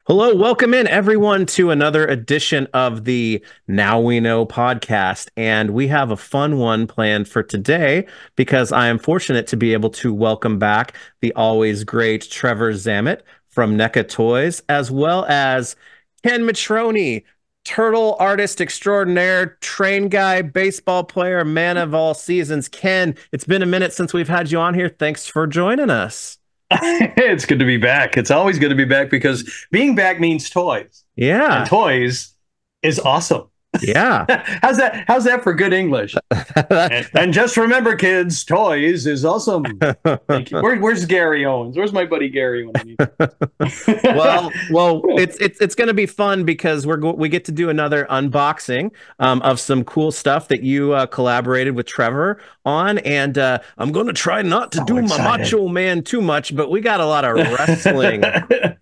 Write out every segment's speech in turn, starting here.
Hello, welcome in everyone to another edition of the Now We Know podcast. And we have a fun one planned for today because I am fortunate to be able to welcome back the always great Trevor Zammit from NECA Toys, as well as Ken Matroni, turtle artist extraordinaire, train guy, baseball player, man of all seasons. Ken, it's been a minute since we've had you on here. Thanks for joining us. It's good to be back. It's always good to be back because being back means toys. And Yeah. toys is awesome. Yeah. How's that for good English? And just remember, kids, toys is awesome. Thank you. Where's Gary Owens? Where's my buddy Gary when I need well, it's going to be fun because we get to do another unboxing of some cool stuff that you collaborated with Trevor on, and I'm going to try not to So do my excited. Macho Man too much, but we got a lot of wrestling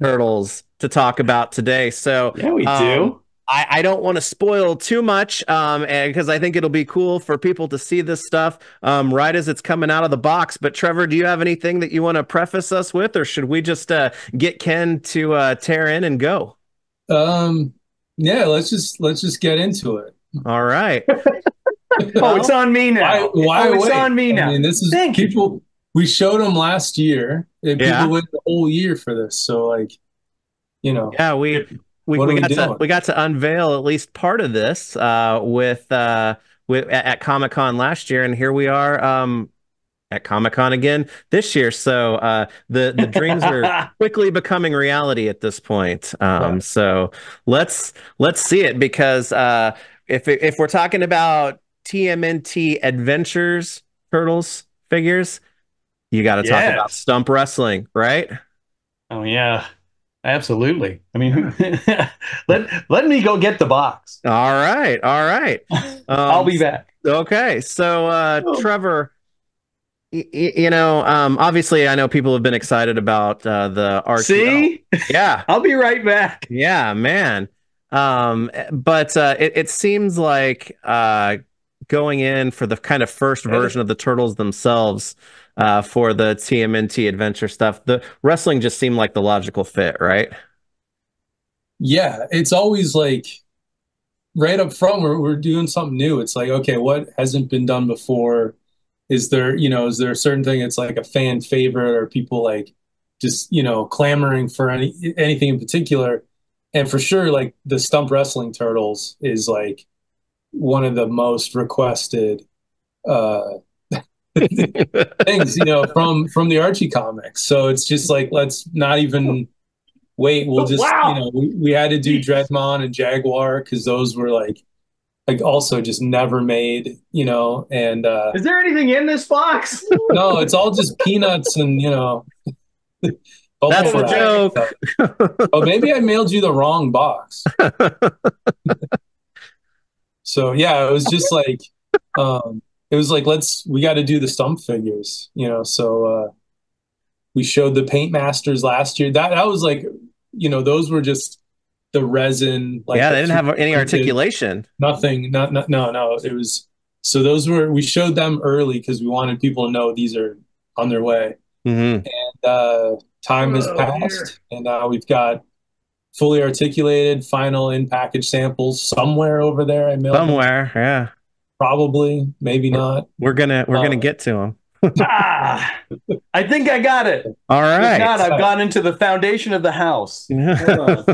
turtles to talk about today, so Yeah, we do. I don't want to spoil too much, and because I think it'll be cool for people to see this stuff right as it's coming out of the box. But Trevor, do you have anything that you want to preface us with, or should we just get Ken to tear in and go? Um, yeah, let's just get into it. All right. Oh, it's on me now. Why It's wait? on me I now. mean, this is Thank you. people. We showed them last year, and Yeah. people waited the whole year for this. So, like, you know, Yeah, we what are we got doing? we got to unveil at least part of this with at Comic-Con last year, and here we are at Comic-Con again this year. So the dreams are quickly becoming reality at this point. Yeah. So let's see it because if we're talking about TMNT Adventures Turtles figures, you got to talk about Yes. Stump Wrestling, right? Oh yeah. Absolutely. I mean, let me go get the box. All right, all right. I'll be back. Okay, so Oh. Trevor, obviously, I know people have been excited about the RTL. See? Yeah, I'll be right back. yeah, man. But it seems like going in for the kind of first version of the Turtles themselves for the TMNT adventure stuff, the wrestling just seemed like the logical fit, right? Yeah, it's always like right up front, we're doing something new. It's like, okay, what hasn't been done before? Is there a certain thing that's like a fan favorite, or people like just, clamoring for anything in particular? And for sure, like the Stump Wrestling Turtles is like one of the most requested uh things, from the Archie comics. So it's just like, let's not even wait. We'll just, Wow. we had to do Dreadmon and Jaguar because those were like also just never made, and Is there anything in this box? no, it's all just peanuts and That's bubble the wrap. joke. Oh, maybe I mailed you the wrong box. So yeah, it was just like it was like, we got to do the Stump figures, so we showed the Paint Masters last year. That was like, those were just the resin, like Yeah, the they didn't have any 3D printed, articulation. nothing, no. It was, so those we showed them early because we wanted people to know these are on their way. Hmm. And time has Oh, dear. passed, and now we've got fully articulated final in package samples somewhere over there. I mailed them, Somewhere, yeah. probably, maybe We're, not. we're gonna get to them. Ah, I think I got it. All If right. not, I've gone into the foundation of the house. Hold on.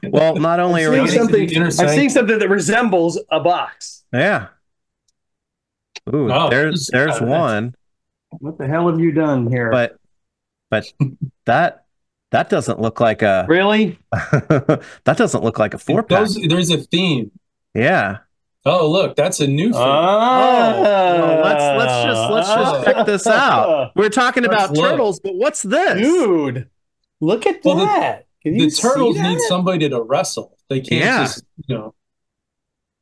Well, not only are we I'm seeing getting, something. I'm seeing something that resembles a box. yeah. Ooh, Oh, there's one, What the hell have you done here? but that doesn't look like a Really? that doesn't look like a four pack. There's a theme. Yeah. Oh, look, that's a new thing. Well, let's just check this out. We're talking Let's about look. turtles, but what's this? Dude, look at Well, that. Can The you turtles see need that? somebody to wrestle. They can't Yeah. just,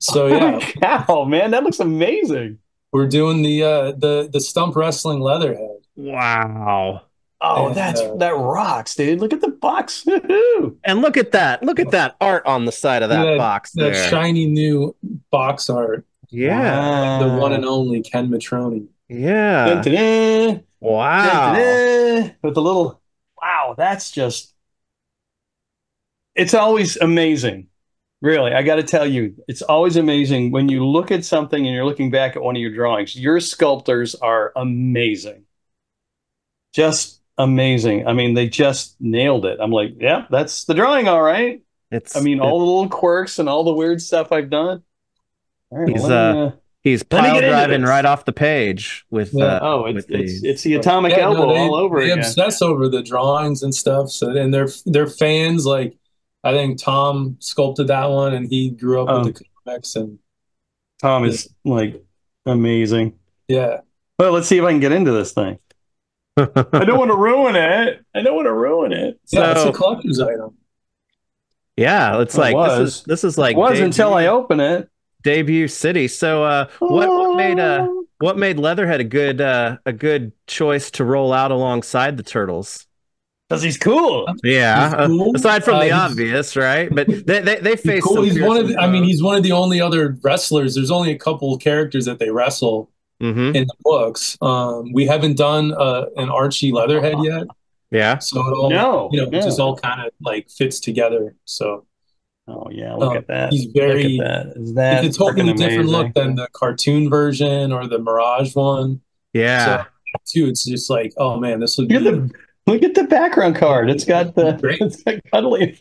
So yeah, Holy cow, man, that looks amazing. we're doing the Stump Wrestling Leatherhead. Wow. Oh, And, that rocks, dude. Look at the box. Woo-hoo. And look at that. Look at that art on the side of that that, box that there. shiny new box art. Yeah. The one and only Ken Matroni. Yeah. Dun-dun-dun, Wow. dun-dun-dun. With the little, wow, that's just it's always amazing. Really, I got to tell you, it's always amazing when you look at something and you're looking back at one of your drawings. Your sculptors are amazing. Just amazing. I mean, they just nailed it. I'm like, yeah, that's the drawing, all right. I It's mean, all the little quirks and all the weird stuff I've done. All right, he's he's let me pile get into driving this. right off the page Yeah. Oh, with these. it's the atomic Yeah, elbow no, all over they again. obsess over the drawings and stuff. So and they're fans. Like I think Tom sculpted that one, and he grew up with the comics. And Tom is like amazing. yeah, Well, let's see if I can get into this thing. I don't want to ruin it. I don't want to ruin it. yeah, it's So a collector's item. yeah, it's It like was. this is like It was until I open it. debut city. So what made Leatherhead a good choice to roll out alongside the Turtles? Because he's cool. Yeah, He's cool. aside from the He's- obvious, right? But they He's face cool. some He's one of fearsome the, I mean, foes. he's one of the only other wrestlers. There's only a couple characters that they wrestle Mhm. in the books. We haven't done an Archie Leatherhead yet, Yeah. so it all No, it no. just all kind of like fits together. So Oh yeah, look at that. he's very Look at that. Is that it's a totally freaking different look amazing? than the cartoon version or the Mirage one. Yeah. So too, it's just like, oh man, this would Look be at look at the background card. It's got Great. it's got cuddly.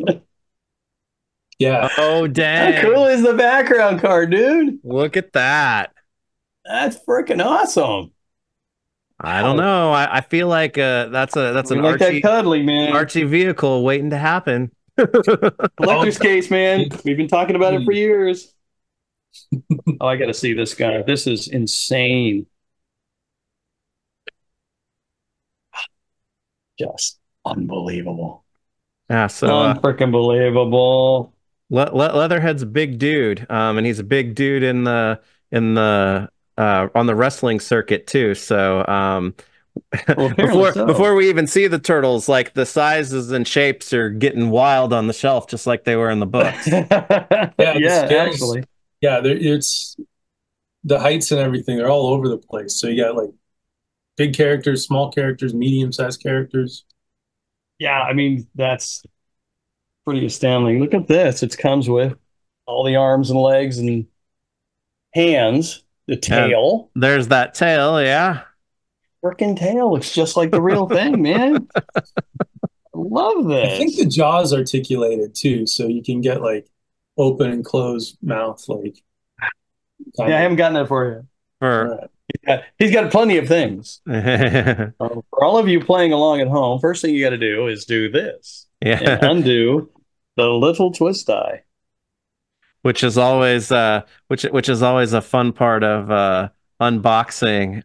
yeah. Oh, dang. How cool is the background card, dude? Look at that. That's freaking awesome. I don't know. I feel like that's We an like that Archie cuddly, man. Archie vehicle waiting to happen. Collector's case, man. We've been talking about it for years. Oh, I got to see this guy. This is insane. Just unbelievable. Yeah, so Unfreaking believable. Leatherhead's a big dude, and he's a big dude in the on the wrestling circuit too. So Well, apparently so. before we even see the turtles, like the sizes and shapes are getting wild on the shelf, just like they were in the books. the yeah, scales- actually. Yeah, it's the heights and everything. They're all over the place. So you got like big characters, small characters, medium-sized characters. Yeah, I mean, that's pretty astounding. Look at this. It comes with all the arms and legs and hands, the tail. There's that tail, yeah. Freaking tail looks just like the real thing, man. I love this. I think the jaw's articulated too, so you can get like open and closed mouth, like. Yeah, I haven't gotten that for you. For He's got plenty of things. yeah, For all of you playing along at home, first thing you got to do is do this and undo the little twist die. which is always which is always a fun part of unboxing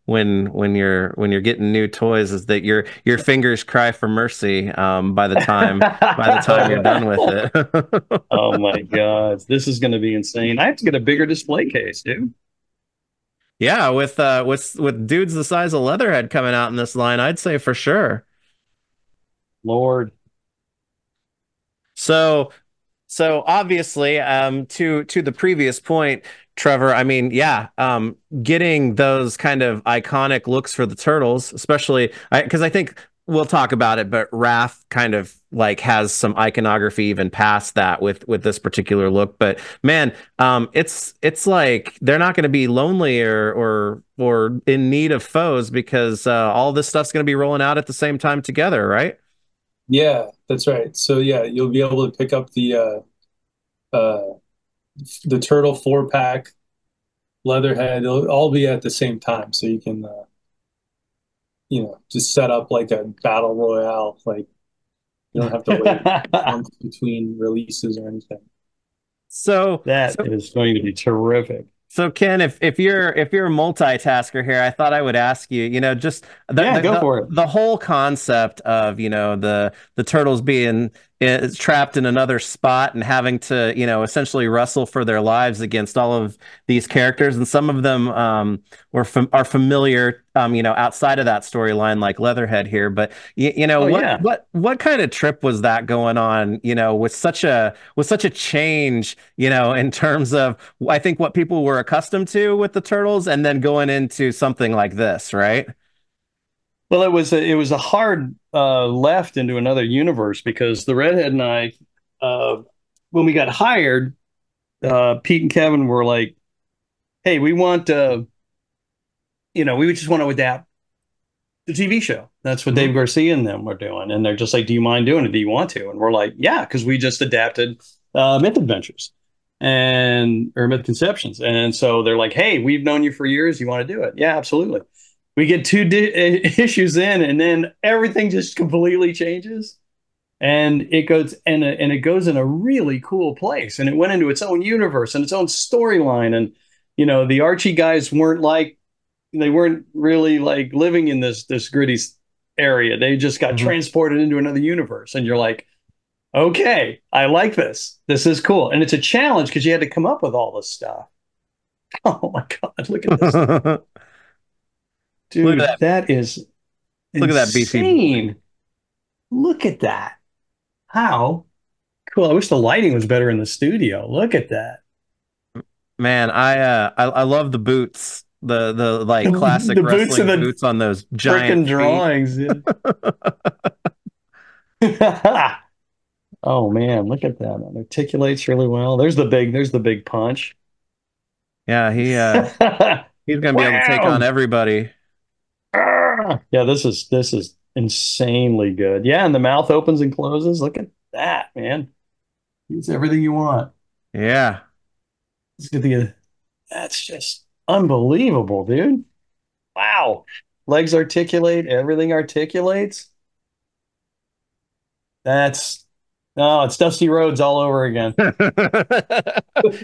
when you're getting new toys, is that your fingers cry for mercy by the time you're done with it. Oh my God, this is going to be insane. I have to get a bigger display case, dude. Yeah, with dudes the size of Leatherhead coming out in this line, I'd say for sure. Lord. So obviously, to the previous point, Trevor, I mean, yeah, getting those kind of iconic looks for the Turtles, especially because I think we'll talk about it, but Wrath kind of like has some iconography even past that with this particular look. But man, it's like they're not going to be lonely or in need of foes, because all this stuff's going to be rolling out at the same time together, right? Yeah, that's right. So yeah, you'll be able to pick up the Turtle 4-pack, Leatherhead. It'll all be at the same time, so you can just set up like a battle royale. Like you don't have to wait months between releases or anything. So That is going to be terrific. So Ken, if you're a multitasker here, I thought I would ask you, just go for it. The whole concept of, the turtles being trapped in another spot and having to, essentially wrestle for their lives against all of these characters, and some of them are familiar, outside of that storyline, like Leatherhead here. But what kind of trip was that going on, with such a change, in terms of, I think, what people were accustomed to with the Turtles, and then going into something like this, right? Well, it was a hard left into another universe because the redhead and I, uh, when we got hired, Pete and Kevin were like, "Hey, we want we just want to adapt the TV show." That's what Dave Mhm. Garcia and them were doing, and they're just like, "Do you mind doing it? Do you want to?" And we're like, "Yeah," because we just adapted Myth Adventures and or Myth Conceptions, and so they're like, "Hey, we've known you for years. You want to do it?" Yeah, absolutely. We get two issues in, and then everything just completely changes, and it goes in a really cool place, and it went into its own universe and its own storyline, and the Archie guys weren't really like living in this gritty area. They just got Mhm. transported into another universe, and you're like, okay, I like this. This is cool, and it's a challenge because you had to come up with all this stuff. Oh my God, look at this, Look at dude! that! That is Look at that beefy boy. insane. Look at that. How cool! I wish the lighting was better in the studio. Look at that. Man, I love the boots, the like classic The boots and wrestling the boots on those giant freaking feet. drawings. Yeah. Oh man, look at that. It articulates really well. There's the big punch. Yeah, he's gonna be able to take on Wow. everybody. Yeah, this is insanely good. Yeah, and the mouth opens and closes. Look at that, man. It's everything you want. Yeah. It's gonna be that's just unbelievable, dude. Wow. Legs articulate, everything articulates. That's no, it's Dusty Rhodes all over again.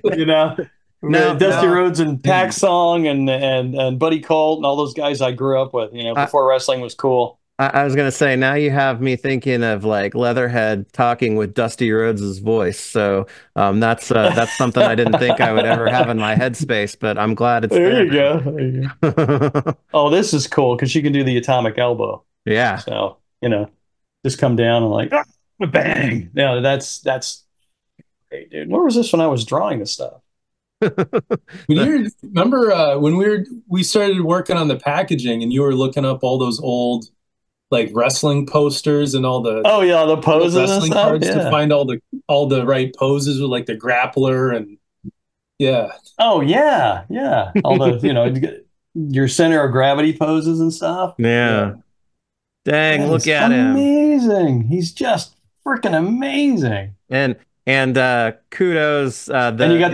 You know, Now, Dusty now, Rhodes and Pac Song and Buddy Colt and all those guys I grew up with, I, before wrestling was cool. I was gonna say, now you have me thinking of like Leatherhead talking with Dusty Rhodes's voice. So that's something I didn't think I would ever have in my headspace, but I'm glad it's There there you go. There you go. now. Oh, this is cool because she can do the atomic elbow. Yeah. So, just come down and like, bang. Yeah, that's great, dude. Where was this when I was drawing this stuff? When you remember when we started working on the packaging and you were looking up all those old like wrestling posters and all the Oh yeah, the old poses and wrestling stuff. cards to Yeah. find all the right poses with like the grappler and yeah. Oh yeah, yeah. All the your center of gravity poses and stuff. Yeah. Yeah. Dang, That look is at him. amazing. He's just freaking amazing. And kudos And you got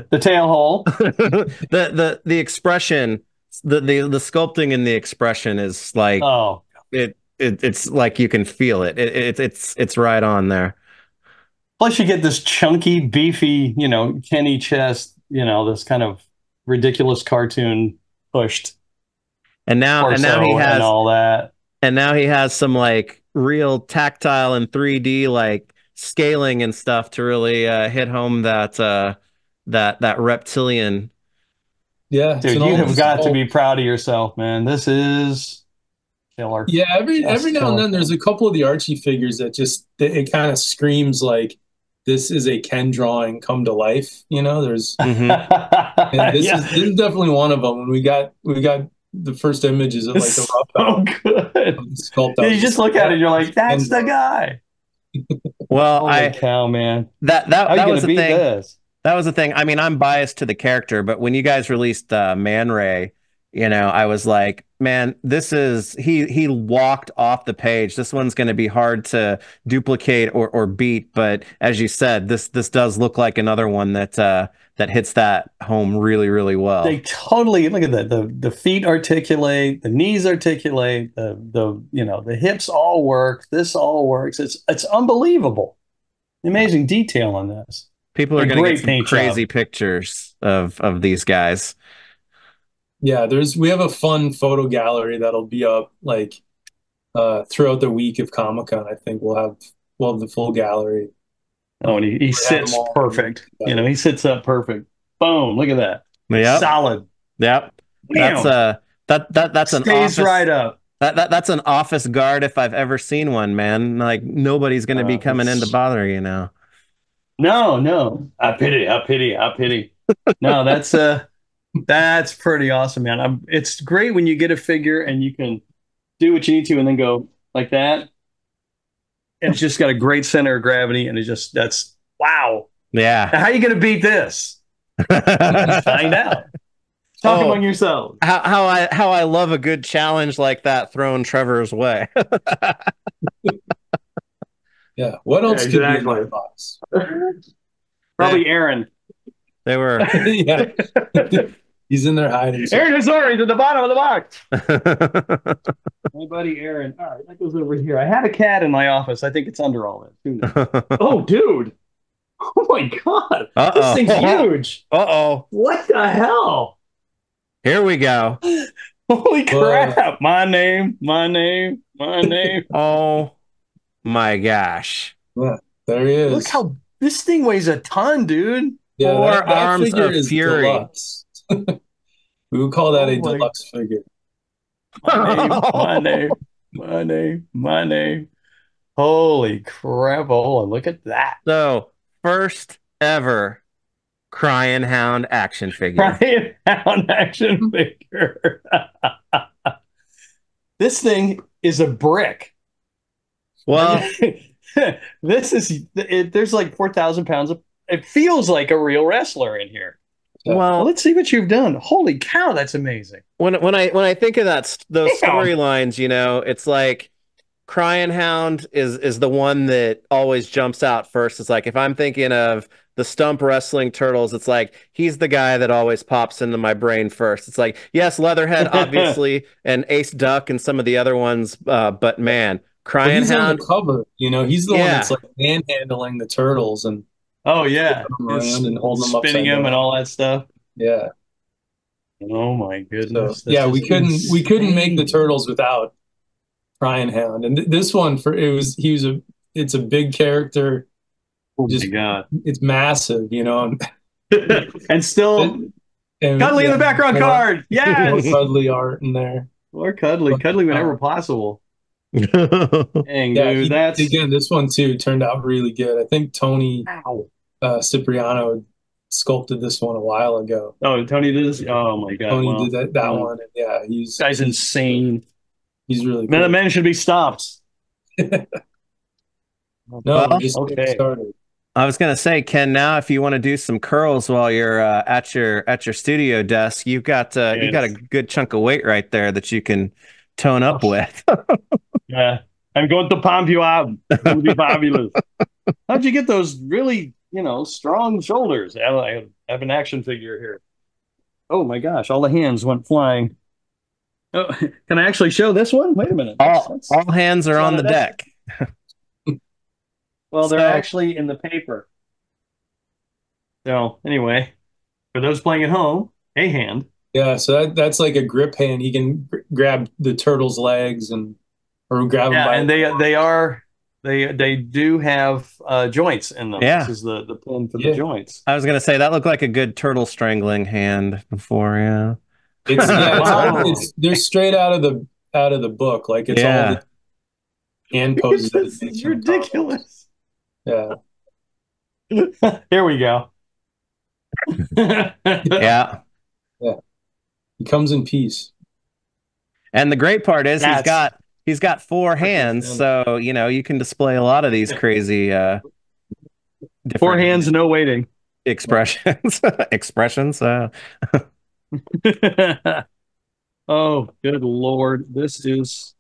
the tail hole. the expression, the sculpting and the expression is like Oh, it's like you can feel it. It's right on there. plus you get this chunky, beefy, Kenny chest, this kind of ridiculous cartoon pushed And now he torso and has all that. some like real tactile and 3D like scaling and stuff to really hit home that reptilian. Yeah. It's Dude, an you old have got to old be proud of yourself, man. This is killer. yeah, every Just now and killer. then there's a couple of the Archie figures that just it kind of screams like this is a Ken drawing come to life. There's Hmm. and this Yeah, is this is definitely one of them. When we got the first images of like it's the rough so out good. of the sculpt, I Yeah, was you just just look like, at it, you're that's like, that's Ken the drawing. guy. Well, Holy cow, man. that How that are you that going was to the beat thing. this? That was the thing. I mean, I'm biased to the character, but when you guys released Man Ray, I was like, man, this is he walked off the page. This one's going to be hard to duplicate or beat. But as you said, this does look like another one that hits that home really, really They well. totally look at that. The feet articulate, the knees articulate, the hips all work. This all works. It's unbelievable. Amazing detail on this. People are A going to get great some paint job. crazy pictures of these guys. Yeah, we have a fun photo gallery that'll be up like throughout the week of Comic-Con. I think we'll have the full gallery. Oh, and he We have them sits all. perfect. He sits up perfect. Boom. Look at that. Yep, Solid. yep. That's Bam. that's an Stays office. right up. That's an office guard if I've ever seen one, man. Like nobody's gonna be coming in to It's bother you now. no, no. I pity, I pity, I pity. No, that's pretty awesome, man. It's great when you get a figure and you can do what you need to, and then go like that. And it's just got a great center of gravity, and that's wow. Yeah. Now, how are you going to beat this? Let's find out. Talk among yourselves. How I love a good challenge like that thrown Trevor's way. Yeah. What else could be in that box? Probably Aaron. They were. Yeah. He's in there hiding. Aaron Hazori is at the bottom of the box. My buddy Aaron. All right, that goes over here. I had a cat in my office. I think it's under all this. Oh, dude. Oh my God. This thing's huge. Uh-oh. What the hell? Here we go. Holy crap. My name. Oh my gosh. Yeah, there he is. Look how this thing weighs a ton, dude. Yeah, Four that arms figure of is fury. deluxe. We would call that a deluxe figure. My name. Holy crap. Hold on, look at that. So, first ever Crying Hound action figure. Crying Hound action figure. This thing is a brick. Well, there's like 4,000 pounds of, it feels like a real wrestler in here. Well, let's see what you've done. Holy cow, that's amazing. When I think of those storylines, you know, it's like Crying Hound is the one that always jumps out first. It's like if I'm thinking of the Stump Wrestling Turtles, it's like he's the guy that always pops into my brain first. It's like, yes, Leatherhead, obviously, and Ace Duck and some of the other ones, but man, Crying Hound on the cover, you know, he's the one that's like manhandling the turtles and and holding them spinning them and all that stuff. Yeah. Oh my goodness. So, we couldn't make the turtles without Crying Hound, and this one it's a big character. Oh my God, it's massive, you know, and still cuddly in the background card. Yes, more cuddly art in there. More cuddly whenever possible. Dang, dude, again, this one too turned out really good. I think Tony Cipriano sculpted this one a while ago. Oh, Tony did this? Oh my God, Tony did that one. And yeah, this guy's insane. He's really cool. The man should be stopped. Okay. Started. I was gonna say, Ken, now if you want to do some curls while you're at your studio desk, you've got a good chunk of weight right there that you can tone up with. Yeah, I'm going to pump you out. It's going to be fabulous. How'd you get those really, strong shoulders? I have an action figure here. Oh my gosh, all the hands went flying. Oh, can I actually show this one? Wait a minute. All hands are on the deck. Well, they're actually in the paper. So anyway, for those playing at home, a hand. Yeah, so that's like a grip hand. He can grab the turtle's legs or grab them by. And they do have joints in them. Yeah. This is the pin for the joints. I was gonna say that looked like a good turtle strangling hand before. Yeah. They're straight out of the book. Like it's all the hand poses. This is ridiculous. Yeah. Here we go. Yeah. He comes in peace. And the great part is he's got four hands, so you can display a lot of these crazy different 4 hands, no waiting expressions. Oh, good Lord. This is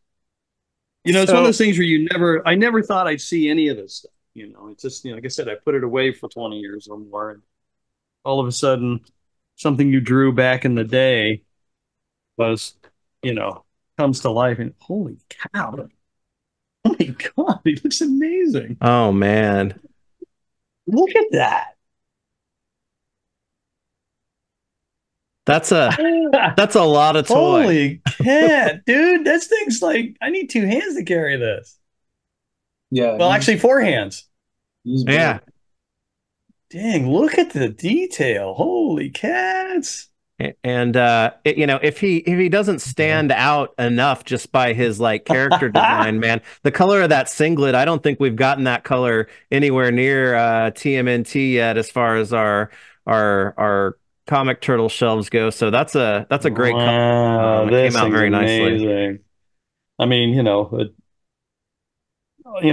it's one of those things where I never thought I'd see any of this stuff. It's just, like I said, I put it away for 20 years or more. And all of a sudden, something you drew back in the day was, comes to life. And holy cow. Oh my God, it looks amazing. Oh, man. Look at that. That's a lot of toy. Holy cat, dude. This thing's like, I need 2 hands to carry this. Yeah. Well, actually 4 hands. Yeah. Dang, look at the detail. Holy cats. And if he doesn't stand out enough just by his character design, man, the color of that singlet, I don't think we've gotten that color anywhere near TMNT yet as far as our comic turtle shelves go. So that's a great color. This came out very nicely. I mean,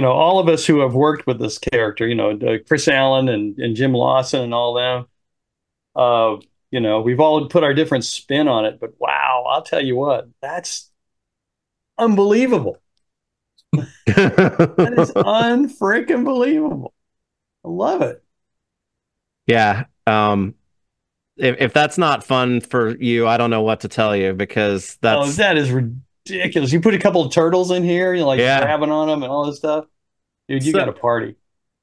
all of us who have worked with this character, Chris Allen and Jim Lawson and all them, we've all put our different spin on it. But wow, I'll tell you what, that's unbelievable. That is unfreaking believable. I love it. Yeah. If that's not fun for you, I don't know what to tell you, because that is ridiculous. You put a couple of turtles in here, grabbing on them and all this stuff. Dude, you got a party.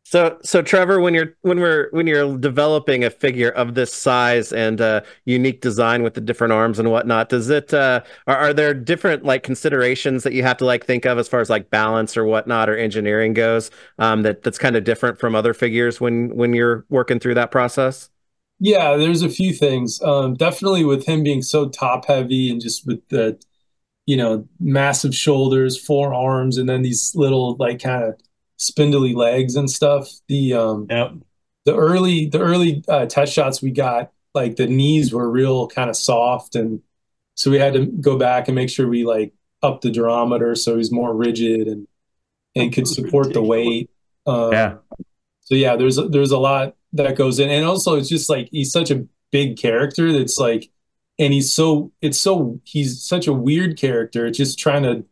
So Trevor, when you're developing a figure of this size and unique design with the different arms and whatnot, does it are there different like considerations that you have to like think of as far as like balance or whatnot or engineering goes, that's kind of different from other figures when you're working through that process? Yeah, there's a few things. Definitely with him being so top heavy and just with the, massive shoulders, forearms, and then these little like kind of spindly legs and stuff. The early test shots we got, like the knees were real kind of soft, and so we had to go back and make sure we like upped the durometer so he's more rigid and could support the weight. Yeah. So yeah, there's a lot that goes in, and also it's just like he's such a big character that's like, and he's such a weird character. It's just trying to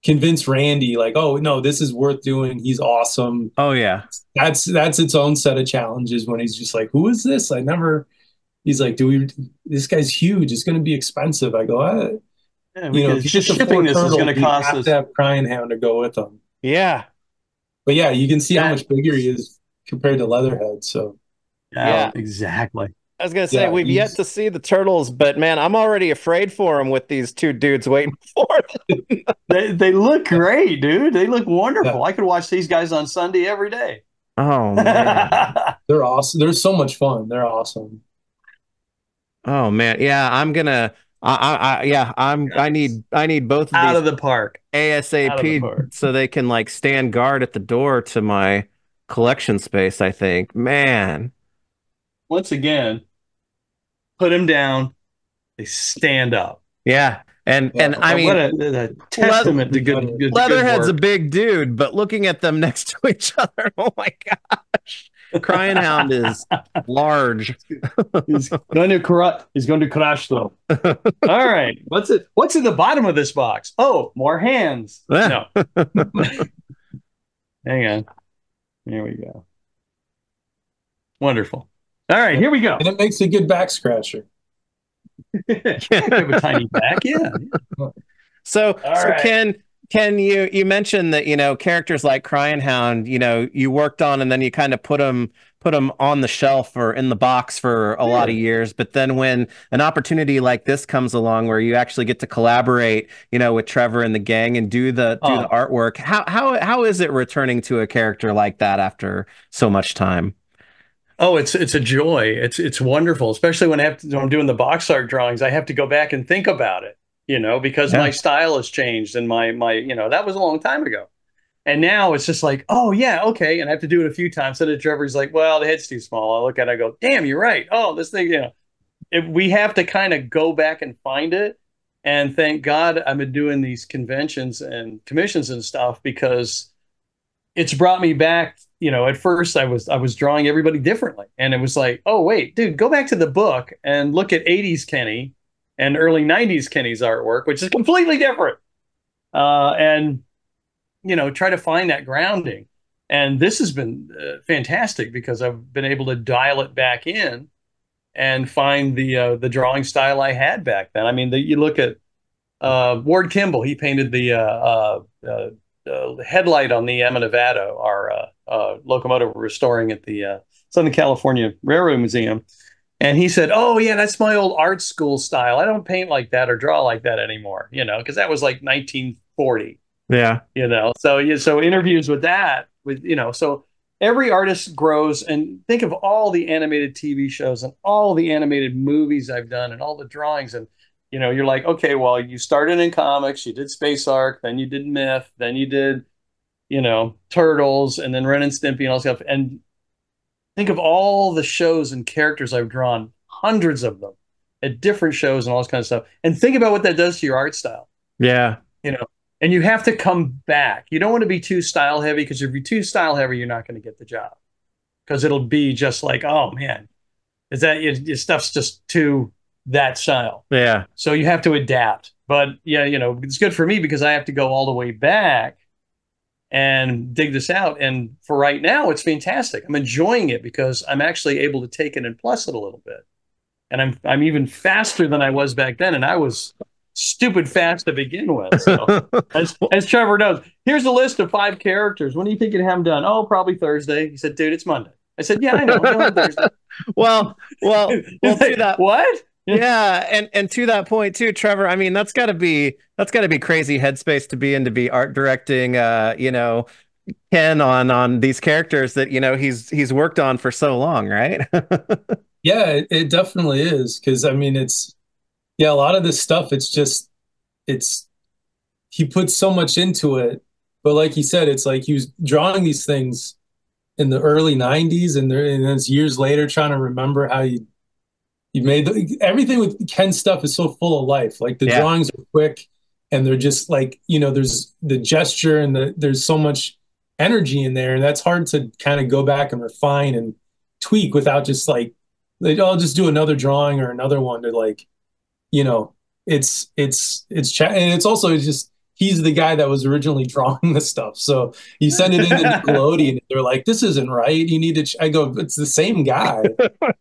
convince Randy like, oh no, this is worth doing. He's awesome. Oh yeah, that's its own set of challenges when he's just like, who is this? He's like, this guy's huge. It's going to be expensive. I go, because just shipping this is going to cost us. Have to have Crying Hound to go with him. Yeah, but yeah, you can see how much bigger he is compared to Leatherhead. So yeah, exactly. I was gonna say we've yet to see the turtles, but man, I'm already afraid for them with these two dudes waiting for them. they look great, dude. They look wonderful. Yeah. I could watch these guys on Sunday every day. Oh man. They're awesome. They're so much fun. They're awesome. Oh man, yeah. I'm gonna. I need both of these out of the park ASAP so they can like stand guard at the door to my collection space. I think, man. Once again, put them down, they stand up. Yeah. And I mean, what a testament to good Leatherhead's good a big dude, but looking at them next to each other, oh my gosh. Crying Hound is large. He's going to crash though. All right. What's in the bottom of this box? Oh, more hands. No. Hang on. There we go. Wonderful. All right, here we go. And it makes a good back scratcher. Have a tiny back, yeah. So Ken, you mentioned that characters like Crying Hound, you worked on, and then you kind of put them on the shelf or in the box for a lot of years. But then when an opportunity like this comes along, where you actually get to collaborate, with Trevor and the gang and do the artwork, how is it returning to a character like that after so much time? Oh, it's a joy. It's wonderful, especially when I'm doing the box art drawings. I have to go back and think about it, because my style has changed, and my that was a long time ago. And now it's just like, oh yeah, okay, and I have to do it a few times. So Trevor's like, well, the head's too small. I look at it, I go, damn, you're right. Oh, this thing, if we have to kind of go back and find it. And thank God I've been doing these conventions and commissions and stuff, because it's brought me back. At first I was drawing everybody differently, and it was like, oh wait, dude, go back to the book and look at 80s Kenny and early 90s Kenny's artwork, which is completely different. And try to find that grounding. And this has been fantastic, because I've been able to dial it back in and find the drawing style I had back then. I mean, you look at Ward Kimball. He painted the headlight on the Emma Nevada, our locomotive we're restoring at the Southern California Railroad Museum. And he said, oh yeah, that's my old art school style. I don't paint like that or draw like that anymore, because that was like 1940. Yeah. So interviews with that, so every artist grows. And think of all the animated TV shows and all the animated movies I've done and all the drawings. And, you're like, okay, well, you started in comics, you did Space Ark, then you did Myth, then you did, Turtles, and then Ren and Stimpy and all stuff. And think of all the shows and characters I've drawn, hundreds of them at different shows and all this kind of stuff. And think about what that does to your art style. Yeah. And you have to come back. You don't want to be too style heavy, because if you're too style heavy, you're not going to get the job, because it'll be just like, oh man, is that your stuff's just too that style. Yeah. So you have to adapt. But yeah, it's good for me because I have to go all the way back and dig this out. And for right now, it's fantastic. I'm enjoying it because I'm actually able to take it and plus it a little bit. And I'm even faster than I was back then. And I was stupid fast to begin with. So as Trevor knows, here's a list of 5 characters. When do you think you'd have them done? Oh, probably Thursday. He said, dude, it's Monday. I said, yeah, I know. Thursday. well, to that. What? Yeah, and to that point too, Trevor, I mean, that's gotta be crazy headspace to be in, to be art directing Ken on these characters that he's worked on for so long, right? Yeah, it definitely is, because I mean a lot of this stuff, he put so much into it, but like he said, it's like he was drawing these things in the early 90s, and it's years later trying to remember how you made everything with Ken stuff is so full of life. Like the drawings are quick, and they're just like, there's the gesture, and there's so much energy in there, and that's hard to kind of go back and refine and tweak without just like, I'll just do another drawing or another one to like, it's and it's also just, he's the guy that was originally drawing the stuff. So you send it into Nickelodeon, they're like, this isn't right. You need to, I go, it's the same guy.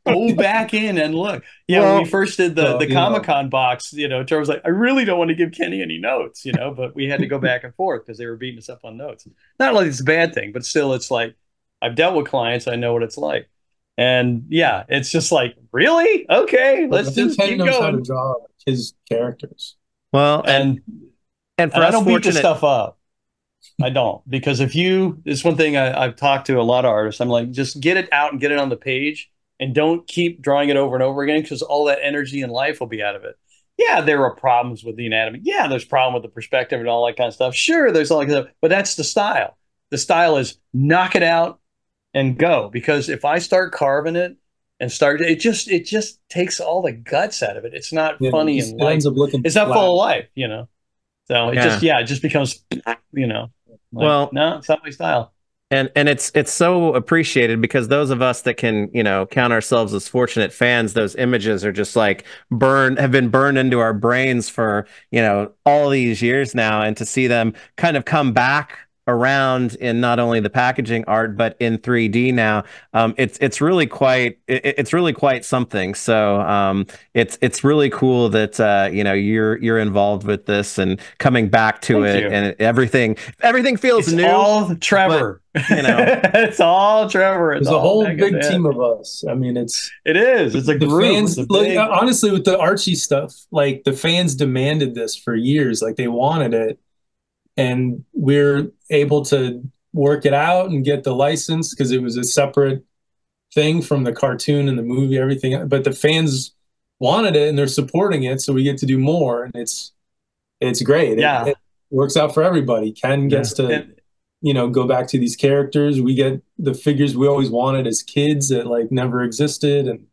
Go back in and look. Yeah, when we first did the Comic-Con box, Trevor was like, I really don't want to give Kenny any notes, but we had to go back and forth because they were beating us up on notes. Not like it's a bad thing, but still, it's like, I've dealt with clients, I know what it's like. And yeah, it's just like, really? Okay, let's just keep going. How to draw his characters. Well, and for us, I don't beat this stuff up. I don't, because it's one thing I've talked to a lot of artists. I'm like, just get it out and get it on the page, and don't keep drawing it over and over again, because all that energy and life will be out of it. Yeah, there are problems with the anatomy. Yeah, there's a problem with the perspective and all that kind of stuff. Sure, there's all that kind of stuff, but that's the style. The style is knock it out and go, because if I start carving it and it just takes all the guts out of it. It's not funny and light. It's not full of life, So it just becomes, well, no, it's not my style. And it's so appreciated, because those of us that can, count ourselves as fortunate fans, those images are just like have been burned into our brains for, all these years now. And to see them kind of come back around in not only the packaging art but in 3D now, it's really quite something. So it's really cool that you're involved with this and coming back to it. And everything feels new. All Trevor. But, it's all Trevor. There's a whole big team of us. I mean, it's a group. Fans, honestly, with the Archie stuff, like the fans demanded this for years. Like they wanted it. And we're able to work it out and get the license, because it was a separate thing from the cartoon and the movie, everything. But the fans wanted it, and they're supporting it, so we get to do more, and it's great. Yeah, it works out for everybody. Ken gets to go back to these characters. We get the figures we always wanted as kids that like never existed, and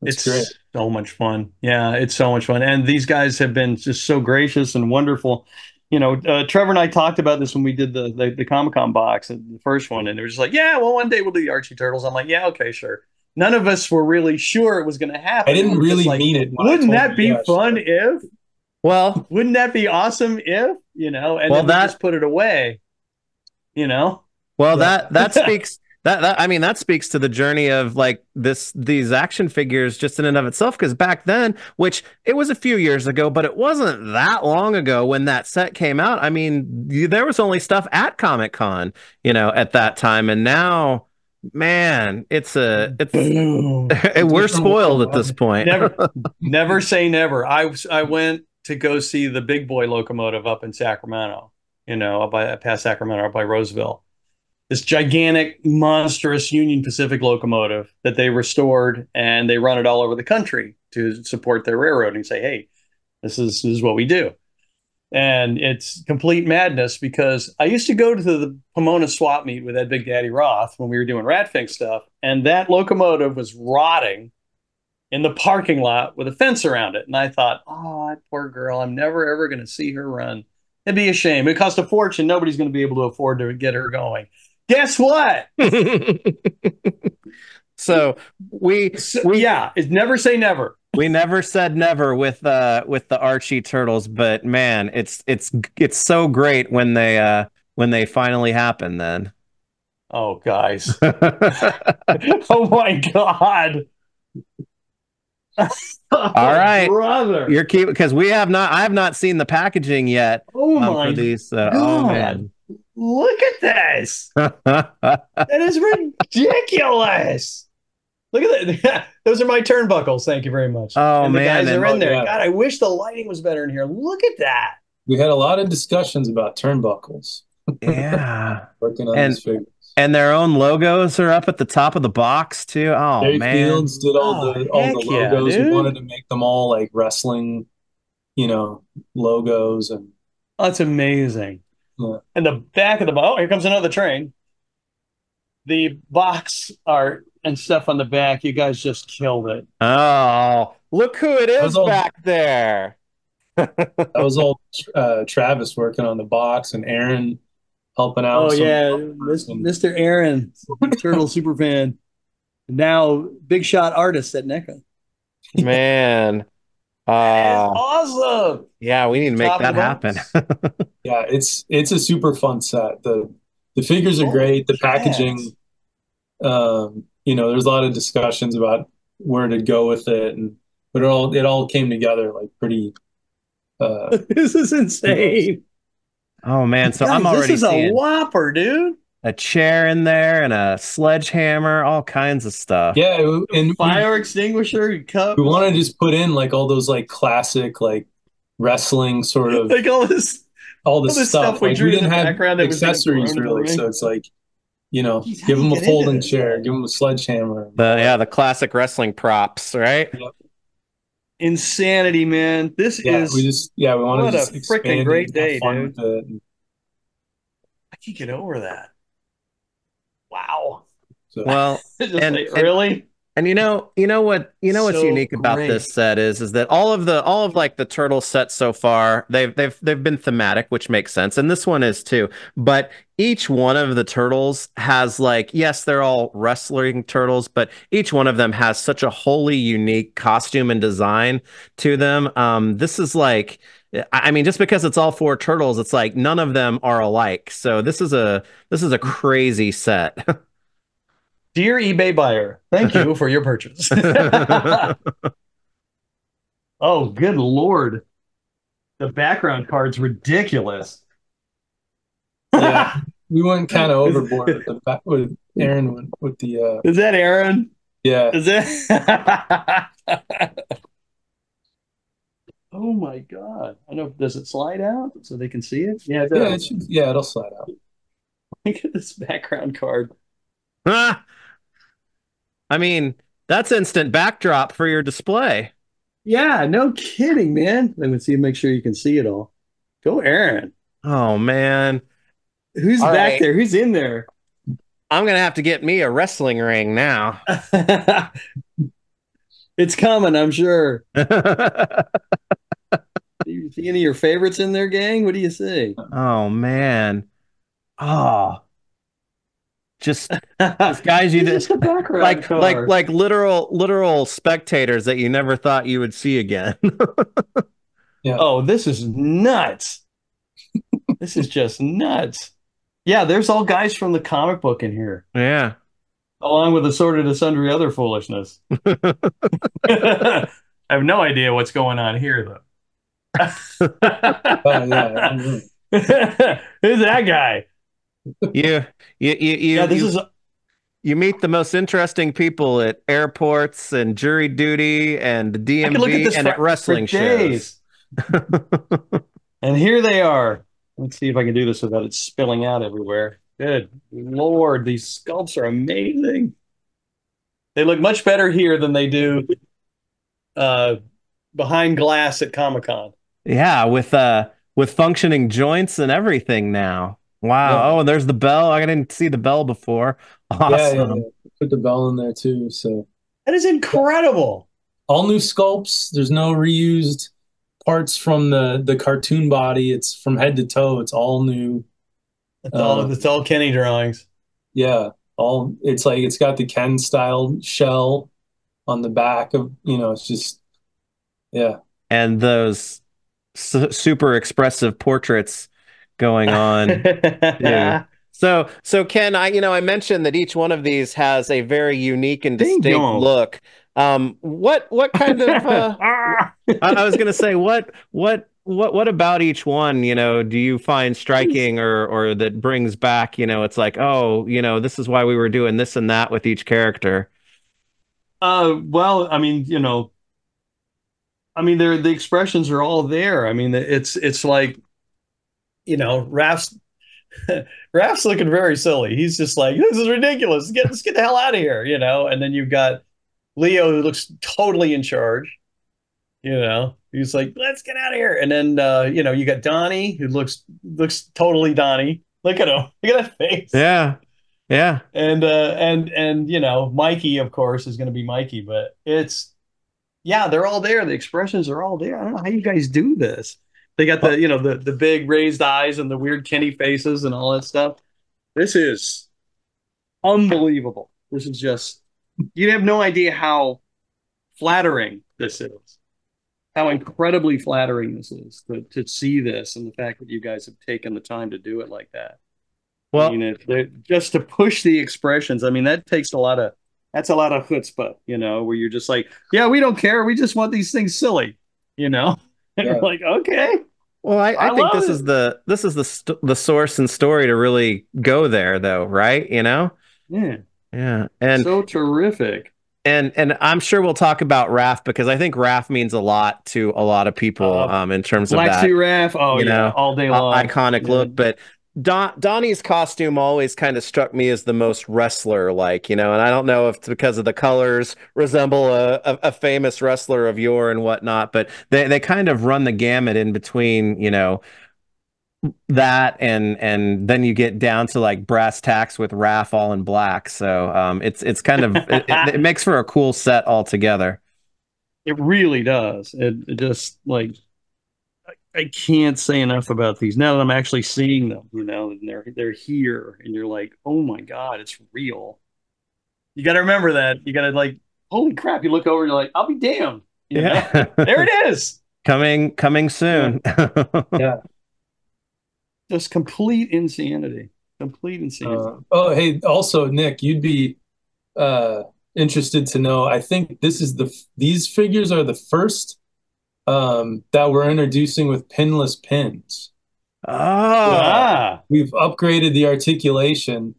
it's great. So much fun. Yeah, it's so much fun, and these guys have been just so gracious and wonderful. Trevor and I talked about this when we did the Comic-Con box, the first one, and it was just like, yeah, well, one day we'll do the Archie Turtles. I'm like, yeah, okay, sure. None of us were really sure it was going to happen. I didn't really mean it. Wouldn't that be fun if? Well, wouldn't that be awesome if, and then we just put it away, Well, that speaks. That speaks to the journey of like these action figures just in and of itself, because back then, which it was a few years ago, but it wasn't that long ago when that set came out. I mean, there was only stuff at Comic-Con, at that time, and now, man, we're spoiled at this point. Never say never. I went to go see the Big Boy locomotive up in Sacramento, past Sacramento, up by Roseville. This gigantic, monstrous Union Pacific locomotive that they restored, and they run it all over the country to support their railroad and say, hey, this is what we do. And it's complete madness, because I used to go to the Pomona swap meet with Ed Big Daddy Roth when we were doing Ratfink stuff, and that locomotive was rotting in the parking lot with a fence around it. And I thought, oh, that poor girl, I'm never, ever going to see her run It'd be a shame. It costs a fortune. Nobody's going to be able to afford to get her going. Guess what? So yeah, it's never say never. We never said never with the Archie turtles, but man, it's so great when they finally happen then. Oh, guys. Oh my God. All right, brother. You're keeping because I have not seen the packaging yet. Oh my for these. God. Oh man. Look at this. That is ridiculous. Look at that. Those are my turnbuckles. Thank you very much. Oh, and the man. guys are in there. yeah. God, I wish the lighting was better in here. Look at that. We had a lot of discussions about turnbuckles. Yeah. Working on these figures. And their own logos are up at the top of the box too. Oh Terry man. Fields did all the logos. Yeah, we wanted to make them all like wrestling, logos and that's amazing. Yeah. And the back of the box. Oh, here comes another train. The box art and stuff on the back, you guys just killed it. Oh, look who it is back there. That was all Travis working on the box and Aaron helping out. Oh, yeah. Mr. Aaron, Turtle Superfan. Now, big shot artist at NECA. Man. Awesome. Yeah, we need to make that happen. Yeah, it's a super fun set. The figures are great. The packaging, there's a lot of discussions about where to go with it, but it all came together like pretty. This is insane. Oh man, so I'm already seeing a whopper, dude. A chair in there and a sledgehammer, all kinds of stuff. Yeah, and fire extinguisher, cup. We want to just put in like all those like classic like wrestling sort of like all this stuff. We didn't have accessories really, so it's like give them a folding chair, give them a sledgehammer. The classic wrestling props, right? Yep. Insanity, man. This is we want to what a freaking great day, dude. I can't get over that. Wow. So. Well, really? And you know what's unique about this set is that all of like the turtle sets so far, they've been thematic, which makes sense, and this one is too. But each one of the turtles has yes, they're all wrestling turtles, but each one of them has such a wholly unique costume and design to them. This is just because it's all 4 turtles, it's like none of them are alike. So this is a crazy set. Dear eBay buyer, thank you for your purchase. Oh, good Lord. The background card's ridiculous. Yeah, we went kind of overboard with Aaron with the. Is that Aaron? Yeah. Is that? Oh my God! I know. Does it slide out so they can see it? Yeah, it does. Yeah, it'll slide out. Look at this background card. I mean, that's instant backdrop for your display. Yeah, no kidding, man. Let me see, make sure you can see it all. Go, Aaron. Oh man, who's all back there? Who's in there? I'm gonna have to get me a wrestling ring now. It's coming, I'm sure. Do you see any of your favorites in there, gang? What do you see? Oh man. Oh. Just guys you just like literal spectators that you never thought you would see again. Yeah. Oh, this is nuts. This is just nuts. Yeah, there's all guys from the comic book in here. Yeah. Along with assorted and sundry other foolishness. I have no idea what's going on here, though. Yeah. Who's that guy? You meet the most interesting people at airports and jury duty and the DMV and at wrestling shows. And here they are. Let's see if I can do this without it spilling out everywhere. Good Lord, these sculpts are amazing. They look much better here than they do behind glass at Comic-Con. Yeah, with functioning joints and everything now. Wow. Yeah. Oh, there's the bell. I didn't see the bell before. Awesome. Yeah. Put the bell in there too. So that is incredible. All new sculpts. There's no reused parts from the cartoon body. It's from head to toe. It's all new. It's all Kenny drawings. Yeah, all it's like it's got the Ken style shell on the back of, it's just, yeah. And those super expressive portraits going on too. So Ken, I mentioned that each one of these has a very unique and distinct look. What kind of I was gonna say what about each one, do you find striking or that brings back, it's like, oh, this is why we were doing this and that with each character? Well, I mean, the expressions are all there. I mean, it's like, Raph's Raph's looking very silly. He's just like, this is ridiculous. Let's get the hell out of here, And then you've got Leo, who looks totally in charge. He's like, let's get out of here. And then you got Donnie, who looks totally Donnie. Look at him. Look at that face. Yeah. Yeah. And Mikey, of course, is going to be Mikey, but they're all there. The expressions are all there. I don't know how you guys do this. They got the big raised eyes and the weird Kenny faces and all that stuff. This is unbelievable. This is just, you have no idea how flattering this is. How incredibly flattering this is to see this, and the fact that you guys have taken the time to do it like that. Well, I mean, just to push the expressions. I mean, that's a lot of chutzpah, where you're just like, yeah, we don't care. We just want these things silly, And we're like, okay. Well, I think this is the source and story to really go there, though, right? Yeah. Yeah. And so terrific. And I'm sure we'll talk about Raph, because I think Raph means a lot to a lot of people in terms of Black that. Suit Raph, all day long. Iconic look. But Donnie's costume always kind of struck me as the most wrestler-like, and I don't know if it's because of the colors resemble a famous wrestler of yore and whatnot, but they kind of run the gamut in between, that and then you get down to like brass tacks with Raph all in black. So it's kind of it makes for a cool set altogether. It really does. It just like, I can't say enough about these now that I'm actually seeing them, and they're here, and you're like, oh my God, it's real. You got to remember that. You got to like, holy crap. You look over and you're like, I'll be damned. There it is. Coming soon. Yeah. Just complete insanity. Complete insanity. Hey, also, Nick, you'd be interested to know, I think these figures are the first that we're introducing with pinless pins. We've upgraded the articulation.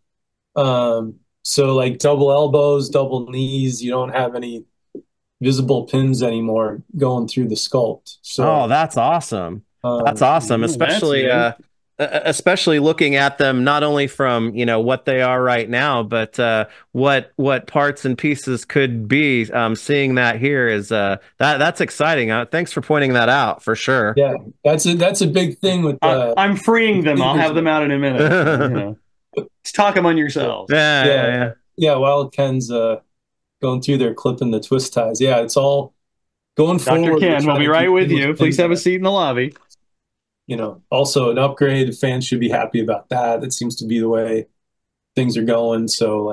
So like double elbows, double knees, you don't have any visible pins anymore going through the sculpt. So that's awesome. That's awesome. Especially looking at them not only from what they are right now, but what parts and pieces could be. Seeing that here is that's exciting. Thanks for pointing that out, for sure. Yeah, that's a big thing with. I'm freeing them. I'll have them out in a minute. Let's talk among yourselves. Yeah. While Ken's going through there, clipping the twist ties. Yeah, it's all going forward. Dr. Ken, we'll be right with you. Please have a seat in the lobby. Also an upgrade. Fans should be happy about that. That seems to be the way things are going. So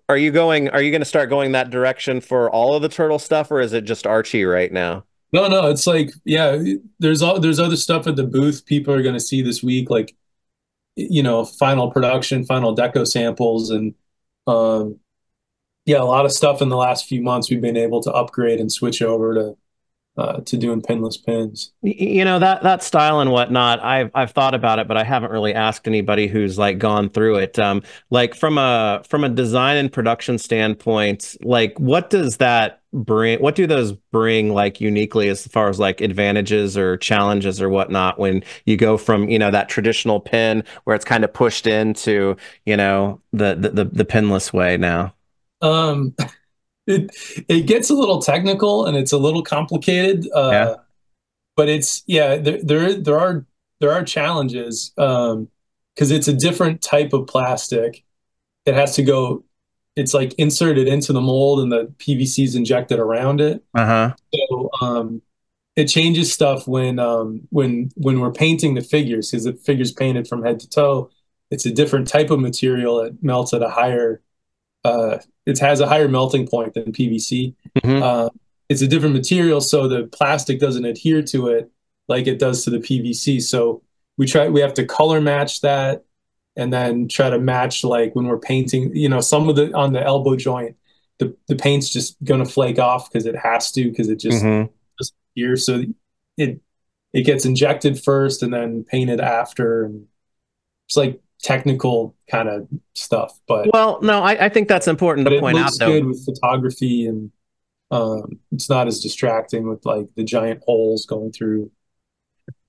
are you going to start going that direction for all of the Turtle stuff, or is it just Archie right now? No, it's like, there's other stuff at the booth people are going to see this week, like, final production, final deco samples, and a lot of stuff in the last few months we've been able to upgrade and switch over to doing pinless pins. That style and whatnot, I've thought about it, but I haven't really asked anybody who's like gone through it. Like from a design and production standpoint, like what does that bring? What do those bring like uniquely as far as like advantages or challenges or whatnot when you go from that traditional pin where it's kind of pushed into the pinless way now? It gets a little technical and it's a little complicated, but it's there are challenges because it's a different type of plastic. It has to go. It's like inserted into the mold and the PVC is injected around it. So it changes stuff when we're painting the figures, because the figure's painted from head to toe. It's a different type of material. It melts at a higher it has a higher melting point than PVC. It's a different material, so the plastic doesn't adhere to it like it does to the PVC. So we have to color match that, and then try to match, like when we're painting, some of the on the elbow joint, the paint's just gonna flake off because it has to, because it just here. So it gets injected first and then painted after. And it's like technical kind of stuff, but well, no, I think that's important to point out, though. Good with photography, and it's not as distracting with like the giant holes going through.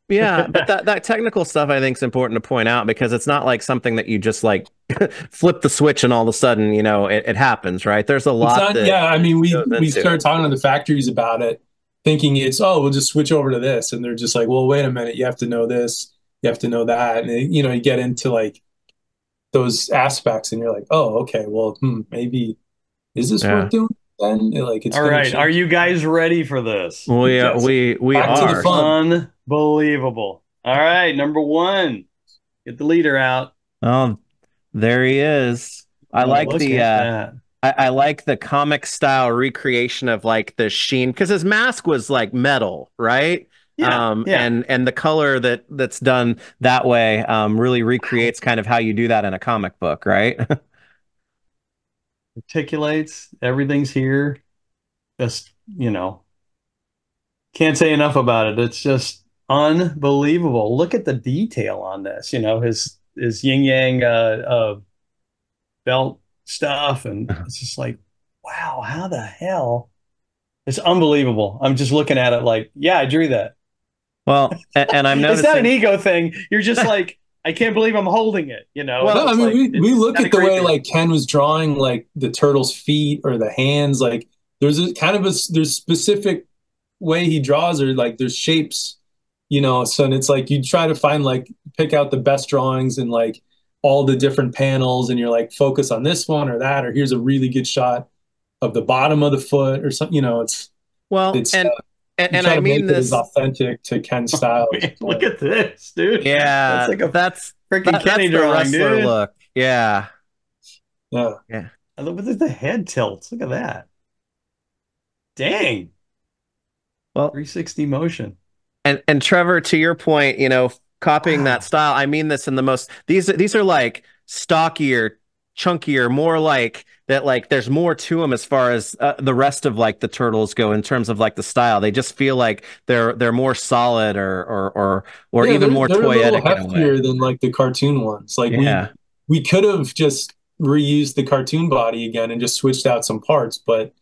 Yeah, but that technical stuff I think is important to point out, because it's not like something that you just like flip the switch and all of a sudden, it happens, right? There's a lot. Yeah, I mean, we started talking to the factories about it, thinking we'll just switch over to this, and they're just like, well, wait a minute, you have to know this, you have to know that, and you get into like those aspects, and you're like, oh, okay, well, maybe is this worth doing? Then it's all right. Are you guys ready for this? We are. Unbelievable. All right, number 1. Get the leader out. Oh, there he is. I like the comic style recreation of like the sheen, because his mask was like metal, right? Yeah, and the color that's done that way really recreates kind of how you do that in a comic book, right? Articulates, everything's here. Just, can't say enough about it. It's just unbelievable. Look at the detail on this, his yin yang belt stuff, and it's just like, wow, how the hell? It's unbelievable. I'm just looking at it like, yeah, I drew that. Well, and I'm noticing it's not an ego thing. You're just like, I can't believe I'm holding it, Well, I mean, we look at the way like Ken was drawing like the turtle's feet or the hands. Like there's there's specific way he draws, or like there's shapes, So and it's like you try to find pick out the best drawings and like all the different panels, and you're like, focus on this one or that, or here's a really good shot of the bottom of the foot or something. And I mean, this is authentic to Ken's style. Look at this, dude. Yeah, that's freaking Kenny drawing, dude. Look, yeah. Look at the head tilts. Look at that. Dang. Well, 360 motion. And Trevor, to your point, copying that style. I mean this in the most. These are like stockier, chunkier, more like that, like there's more to them as far as the rest of like the turtles go in terms of like the style. They just feel like they're more solid or even more toyetic. They're a little heftier than like the cartoon ones. Like we could have just reused the cartoon body again and just switched out some parts, but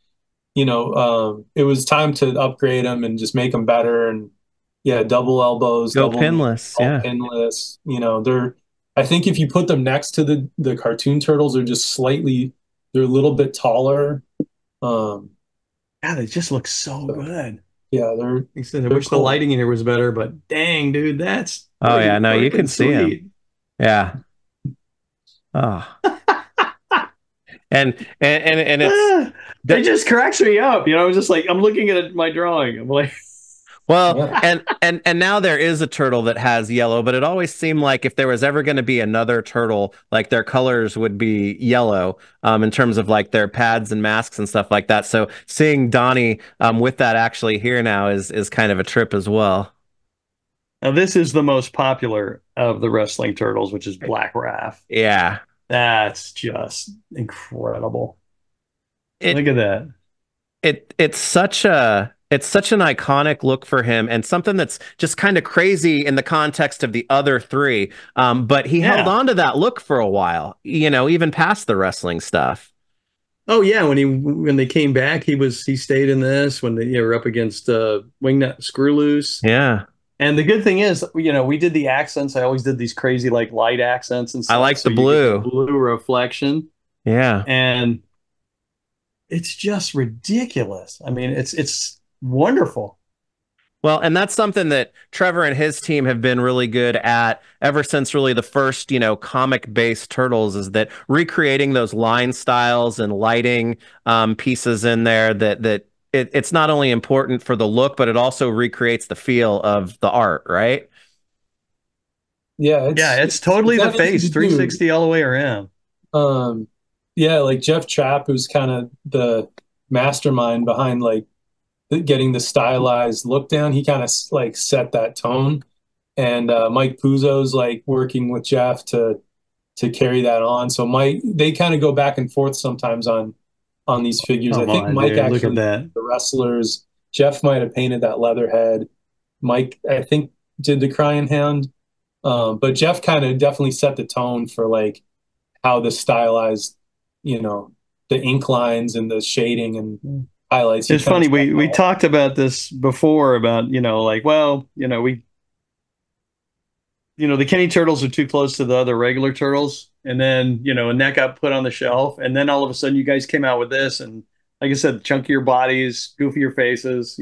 it was time to upgrade them and just make them better. And double elbows, pinless, pinless. I think if you put them next to the cartoon turtles, they're a little bit taller. They just look so good. Yeah, I wish the lighting in here was better, but dang, dude, that's no, you can see him. Yeah. Oh. and it's it just cracks me up. Just like I'm looking at my drawing. I'm like, well, and now there is a turtle that has yellow, but it always seemed like if there was ever going to be another turtle, like their colors would be yellow, in terms of like their pads and masks and stuff like that. So seeing Donnie with that actually here now is kind of a trip as well. Now this is the most popular of the wrestling turtles, which is Black Raph. Yeah, that's just incredible. Look at that. It's such an iconic look for him, and something that's just kind of crazy in the context of the other three. But he held on to that look for a while, even past the wrestling stuff. Oh yeah, when they came back, he stayed in this when they were up against Wingnut Screw Loose. Yeah. And the good thing is, we did the accents. I always did these crazy like light accents and stuff. I like the blue reflection. Yeah. And it's just ridiculous. I mean, it's wonderful. Well, and that's something that Trevor and his team have been really good at ever since really the first, comic-based Turtles, is that recreating those line styles and lighting pieces in there that it's not only important for the look, but it also recreates the feel of the art, right? Yeah, Yeah, it's totally it's the not easy face, to do. 360 all the way around. Yeah, like Jeff Trapp, who's kind of the mastermind behind like getting the stylized look down. He kind of like set that tone, and Mike Puzo's like working with Jeff to carry that on. So Mike, they kind of go back and forth sometimes on these figures. I Come think on, Mike dude, look at actually that. the wrestlers. Jeff might have painted that leather head. Mike, I think, did the Crying Hound. But Jeff kind of definitely set the tone for like how the stylized, you know, the ink lines and the shading and highlights. It's funny, we talked about this before about, like, well, the Kenny Turtles are too close to the other regular turtles. And then, and that got put on the shelf. And then all of a sudden you guys came out with this. And like I said, chunkier bodies, goofier faces,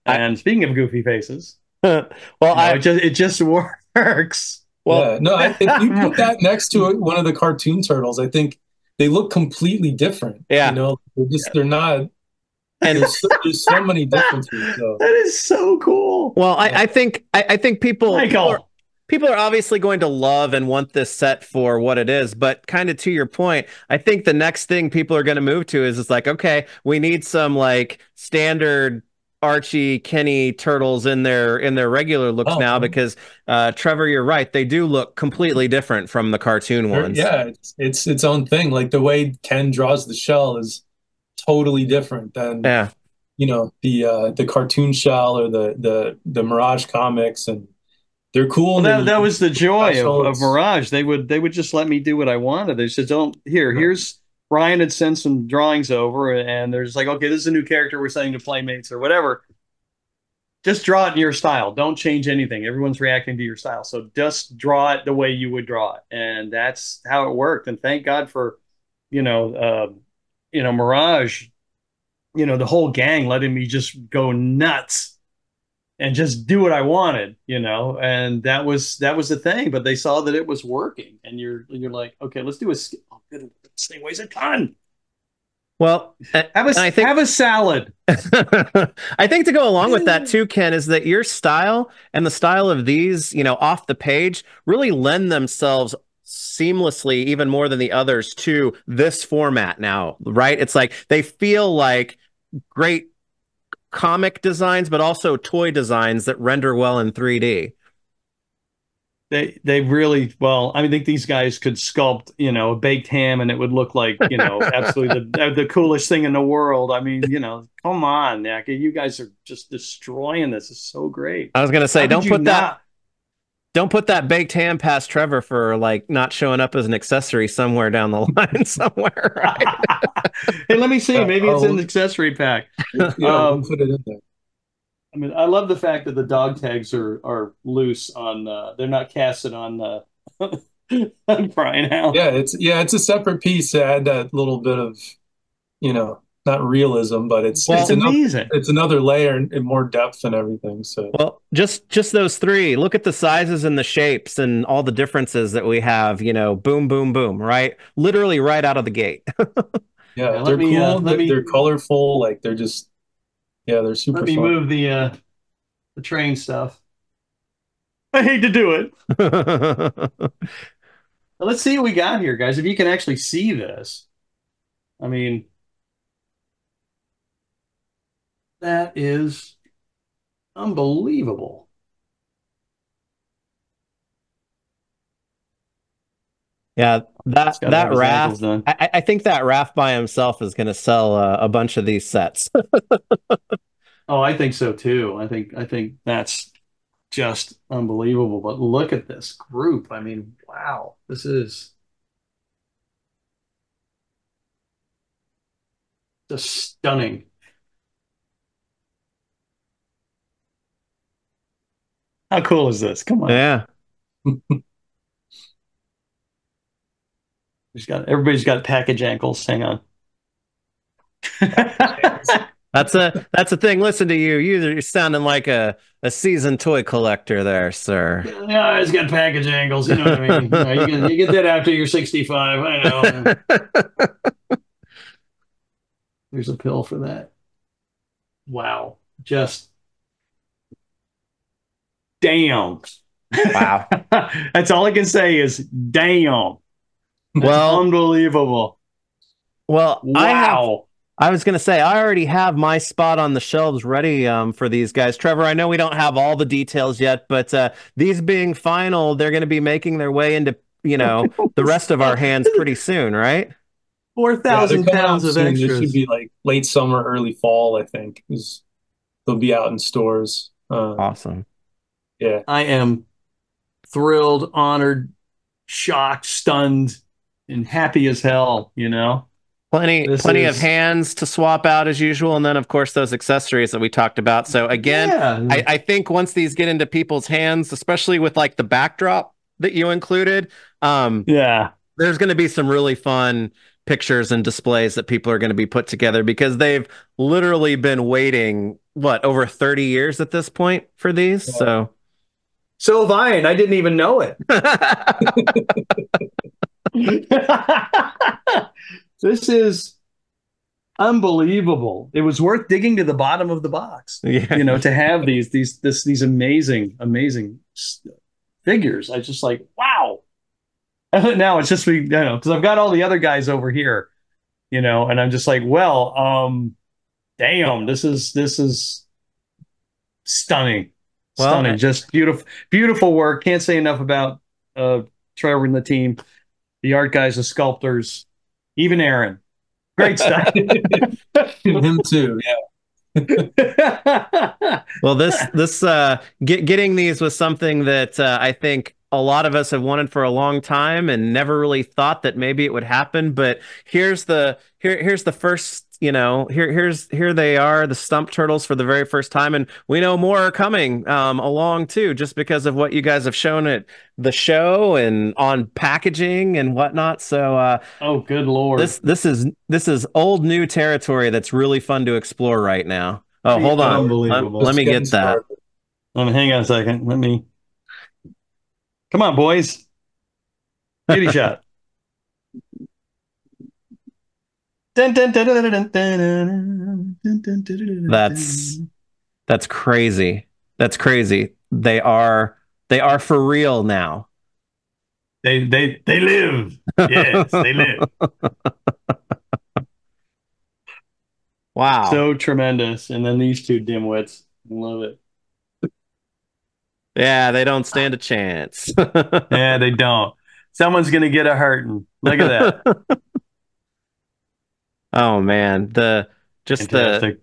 And speaking of goofy faces, well, it just works. Well, yeah, no, if you put that next to one of the cartoon turtles, I think they look completely different. Yeah. They're not. And there's so many differences. So. That is so cool. Well, I think people are obviously going to love and want this set for what it is, but kind of to your point, I think the next thing people are going to move to is it's like, okay, we need some like standard Archie, Kenny turtles in their regular looks now, because Trevor, you're right, they do look completely different from the cartoon ones. Yeah, it's its own thing. Like the way Ken draws the shell is totally different than the cartoon shell or the Mirage comics, and they're cool. Well, that was the joy of Mirage. They would just let me do what I wanted. They said, here's Brian had sent some drawings over, and there's like, okay, this is a new character we're sending to Playmates or whatever. Just draw it in your style. Don't change anything. Everyone's reacting to your style. So just draw it the way you would draw it. And that's how it worked. And thank God for, Mirage, the whole gang letting me just go nuts and just do what I wanted, and that was the thing. But they saw that it was working, and you're like, okay, let's do a. Oh, good. This thing weighs a ton. Well, have a salad. I think to go along with that too, Ken, is that your style and the style of these, off the page, really lend themselves seamlessly, even more than the others, to this format now, right? It's like they feel like great comic designs, but also toy designs that render well in 3D. They really, well, I think these guys could sculpt, a baked ham, and it would look like, absolutely the coolest thing in the world. I mean, come on, Naka, you guys are just destroying this. It's so great. I was gonna say, don't put that baked ham past Trevor for like not showing up as an accessory somewhere down the line somewhere. Right? Hey, let me see. Maybe it's in the accessory pack. We'll put it in there. I mean, I love the fact that the dog tags are loose on. They're not casted on Crying Hound. Yeah, it's a separate piece to add that little bit of, not realism, but it's amazing. It's another layer and more depth and everything. So well, just those three. Look at the sizes and the shapes and all the differences that we have. Boom, boom, boom. Right, literally right out of the gate. Yeah, they're cool. They're colorful. Like they're just. Yeah, they're super. Let me move the train stuff. I hate to do it. Let's see what we got here, guys. If you can actually see this, I mean, that is unbelievable. Yeah, that Raph. I think that Raph by himself is going to sell a bunch of these sets. Oh, I think so too. I think that's just unbelievable. But look at this group. I mean, wow, this is just stunning. How cool is this? Come on. Yeah. Everybody's got package ankles. Hang on. That's a thing. Listen to you. You're sounding like a seasoned toy collector there, sir. Yeah, he's got package angles. You know what I mean? You get that after you're 65. I know. There's a pill for that. wow, just damn. Wow. That's all I can say is damn. That's Well, unbelievable. Wow. I was going to say, I already have my spot on the shelves ready for these guys. Trevor, I know we don't have all the details yet, but these being final, they're going to be making their way into, the rest of our hands pretty soon, right? Yeah, they're 4,000 coming out pounds of soon. They should extras. be like late summer, early fall, I think. They'll be out in stores. Awesome. Yeah. I am thrilled, honored, shocked, stunned, and happy as hell, you know? This Plenty of is, hands to swap out as usual, and then of course those accessories that we talked about. So again, yeah. I think once these get into people's hands, especially with like the backdrop that you included, Yeah. there's going to be some really fun pictures and displays that people are going to be put together because they've literally been waiting, what, over 30 years at this point for these. Yeah. So So have I, and I didn't even know it. This is unbelievable. It was worth digging to the bottom of the box, yeah. to have these amazing, amazing figures. I just like, wow. Now it's just because I've got all the other guys over here, and I'm just like, well, damn, this is stunning, Well, stunning, just beautiful, beautiful work. Can't say enough about Trevor and the team, the art guys, the sculptors, even Aaron. Great stuff. Him too. Yeah. well, getting these was something that I think a lot of us have wanted for a long time and never really thought that maybe it would happen. But here's the first, here they are, the Stump Turtles for the very first time, and we know more are coming along too, just because of what you guys have shown at the show and on packaging and whatnot. So Oh, good Lord. this is old new territory that's really fun to explore right now. Oh, hold on. Unbelievable. Let me get that. Hang on a second. Come on, boys. Kitty shot. That's crazy. That's crazy. They are for real now. They live. Yes, they live. Wow. So tremendous. And then these two dimwits. Love it. Yeah, they don't stand a chance. Yeah, they don't. Someone's gonna get a hurting. Look at that. Oh man, Fantastic.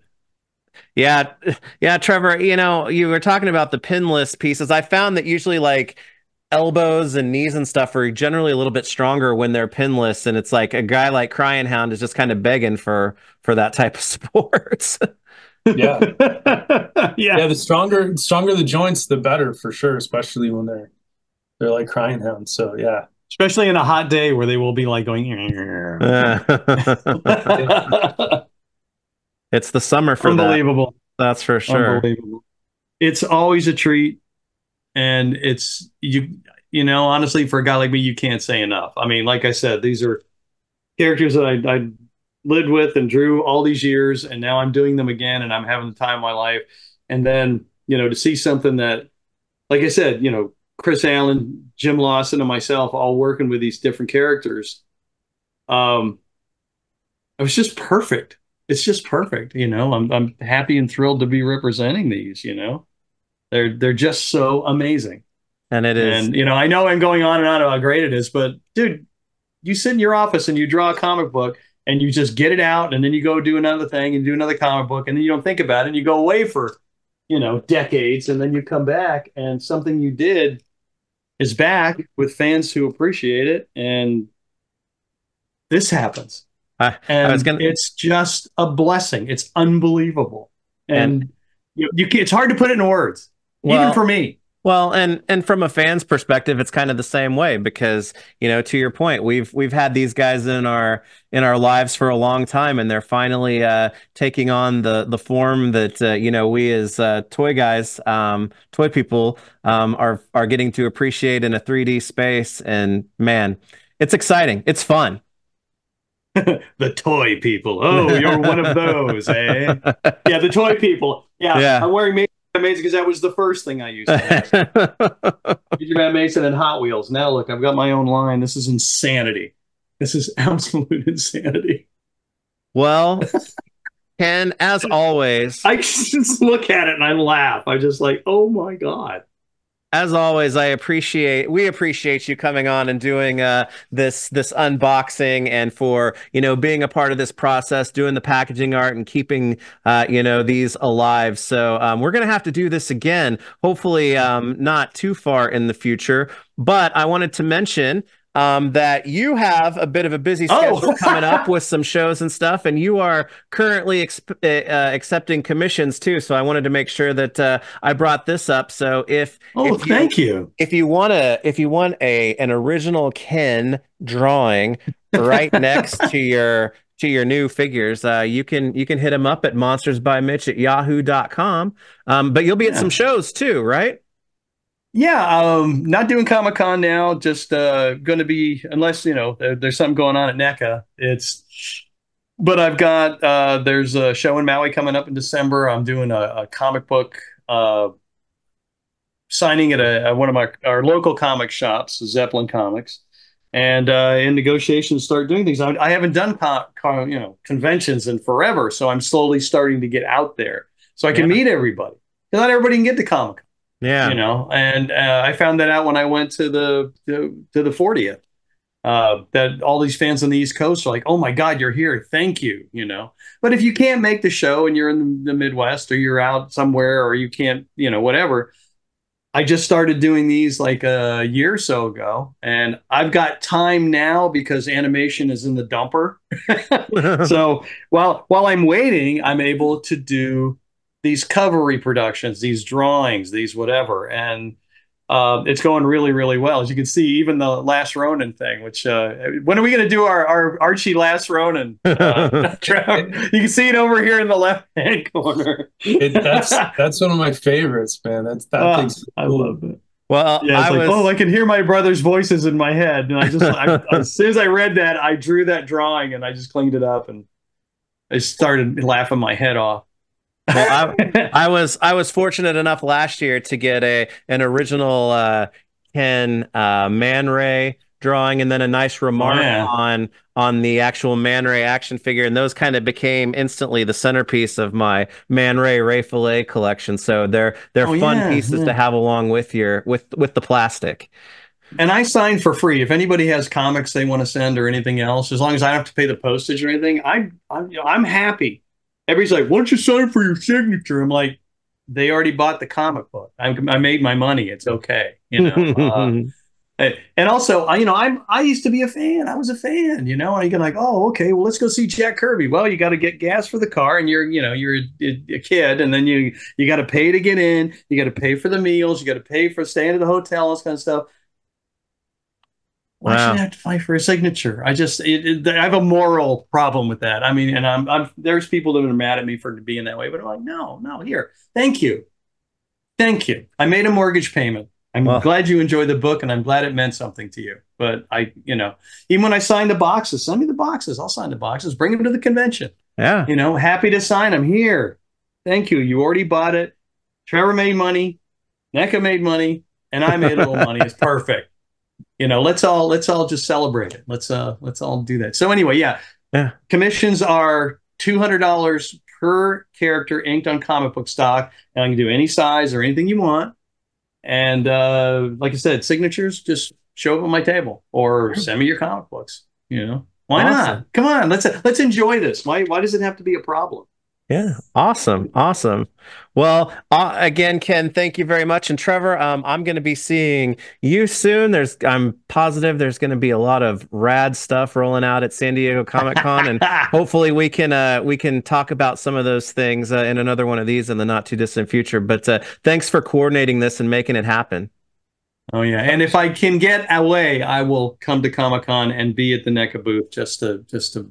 yeah, yeah, Trevor, you were talking about the pinless pieces. I found that usually like elbows and knees and stuff are generally a little bit stronger when they're pinless, and it's like a guy like Crying Hound is just kind of begging for that type of sports. Yeah. Yeah. Yeah, the stronger the joints, the better for sure, especially when they're like Crying Hounds. So yeah. Especially in a hot day where they will be like going. It's the summer for Unbelievable. That's for sure. Unbelievable. It's always a treat, and it's honestly, for a guy like me, you can't say enough. I mean, like I said, these are characters that I lived with and drew all these years, and now I'm doing them again, and I'm having the time of my life. And then to see something that, like I said, Chris Allen, Jim Lawson, and myself all working with these different characters. It was just perfect. It's just perfect. I'm happy and thrilled to be representing these. They're just so amazing. And it is. And I know I'm going on and on about how great it is, but dude, you sit in your office and you draw a comic book and you just get it out, and then you go do another thing and do another comic book, and then you don't think about it, and you go away for decades, and then you come back and something you did is back with fans who appreciate it, and this happens. It's just a blessing. It's unbelievable, and it's hard to put it in words, even for me. Well, and from a fan's perspective, it's kind of the same way because, to your point, we've had these guys in our lives for a long time, and they're finally taking on the form that we as toy guys, toy people, are getting to appreciate in a 3D space. And man, it's exciting. It's fun. The toy people. Oh, you're one of those, eh? Yeah, the toy people. Yeah, Yeah. I'm wearing Major Van Mason because that was the first thing I used to have. Major Van Mason and Hot Wheels. Now look, I've got my own line. This is insanity. This is absolute insanity. Well, Ken, as always, I just look at it and I laugh. I just like, oh my God. as always, we appreciate you coming on and doing this unboxing, and for being a part of this process, doing the packaging art and keeping these alive. So we're gonna have to do this again, hopefully not too far in the future. But I wanted to mention that you have a bit of a busy schedule coming up with some shows and stuff, and you are currently accepting commissions too. So I wanted to make sure that I brought this up. So thank you. If you want an original Ken drawing right next to your new figures, you can hit him up at monstersbymitch@yahoo.com. But you'll be at some shows too, right? Yeah, not doing Comic-Con now. Just going to be, unless there's something going on at NECA. But I've got there's a show in Maui coming up in December. I'm doing a comic book signing at one of our local comic shops, Zeppelin Comics, and in negotiations start doing things. I haven't done conventions in forever, so I'm slowly starting to get out there so I can meet everybody. Because not everybody can get to Comic-Con. Yeah, and I found that out when I went to the 40th. That all these fans on the East Coast are like, "Oh my God, you're here! Thank you!" But if you can't make the show and you're in the Midwest, or you're out somewhere, or you can't, whatever. I just started doing these like a year or so ago, and I've got time now because animation is in the dumper. So while I'm waiting, I'm able to do these cover reproductions, these drawings, these whatever, and it's going really, really well. As you can see, even the Last Ronin thing, which when are we going to do our Archie Last Ronin? You can see it over here in the left-hand corner. That's one of my favorites, man. That thing's cool. I love it. Well, yeah, I can hear my brother's voices in my head, and as soon as I read that, I drew that drawing and I just cleaned it up, and I started laughing my head off. Well, I was fortunate enough last year to get an original Ken Man Ray drawing, and then a nice remark on the actual Man Ray action figure, and those kind of became instantly the centerpiece of my Man Ray Fillet collection. So they're fun pieces to have along with with the plastic. And I sign for free. If anybody has comics they want to send or anything else, as long as I don't have to pay the postage or anything, I'm happy. Everybody's like, "Why don't you sign for your signature?" I'm like, they already bought the comic book. I made my money. It's okay, And also, I used to be a fan. I was a fan, And you're like, "Oh, okay. Well, let's go see Jack Kirby." Well, you got to get gas for the car, and you're a kid, and then you got to pay to get in. You got to pay for the meals. You got to pay for staying at the hotel, this kind of stuff. Why should I have to fight for a signature? I have a moral problem with that. I mean, and there's people that are mad at me for being that way, but I'm like, no, here. Thank you. I made a mortgage payment. I'm glad you enjoyed the book, and I'm glad it meant something to you. But even when I signed the boxes, send me the boxes. I'll sign the boxes. Bring them to the convention. Yeah. Happy to sign them here. Thank you. You already bought it. Trevor made money. NECA made money, and I made a little money. It's perfect. Let's all just celebrate it. Let's all do that. So anyway, yeah. Commissions are $200 per character inked on comic book stock, and I can do any size or anything you want. And like I said, signatures, just show up on my table or send me your comic books. Why not? Come on, let's enjoy this. Why does it have to be a problem? Yeah, awesome. Well, again, Ken, thank you very much. And Trevor, I'm going to be seeing you soon. I'm positive there's going to be a lot of rad stuff rolling out at San Diego Comic-Con, and hopefully we can talk about some of those things in another one of these in the not too distant future. But thanks for coordinating this and making it happen. Oh yeah, and if I can get away, I will come to Comic-Con and be at the NECA booth just to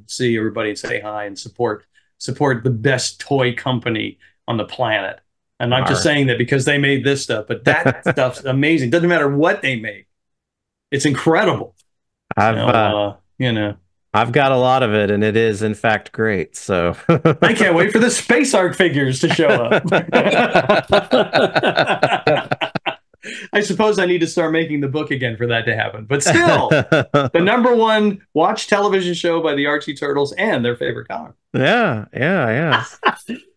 see everybody and say hi and support the best toy company on the planet. And I'm just saying that because they made this stuff, but that stuff's amazing. Doesn't matter what they make. It's incredible. I'm I've got a lot of it, and it is in fact great. So I can't wait for the Space Ark figures to show up. I suppose I need to start making the book again for that to happen. But still, the #1 watch television show by the Archie Turtles and their favorite comic. Yeah.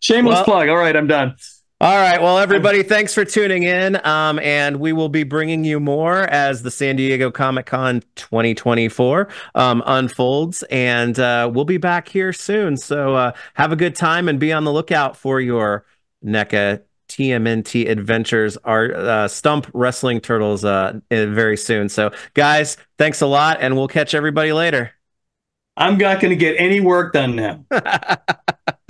Shameless plug. All right, I'm done. All right. Well, everybody, thanks for tuning in. And we will be bringing you more as the San Diego Comic-Con 2024 unfolds. And we'll be back here soon. So have a good time and be on the lookout for your NECA TMNT adventures, our Stump Wrestling Turtles very soon. So, guys, thanks a lot, and we'll catch everybody later. I'm not going to get any work done now.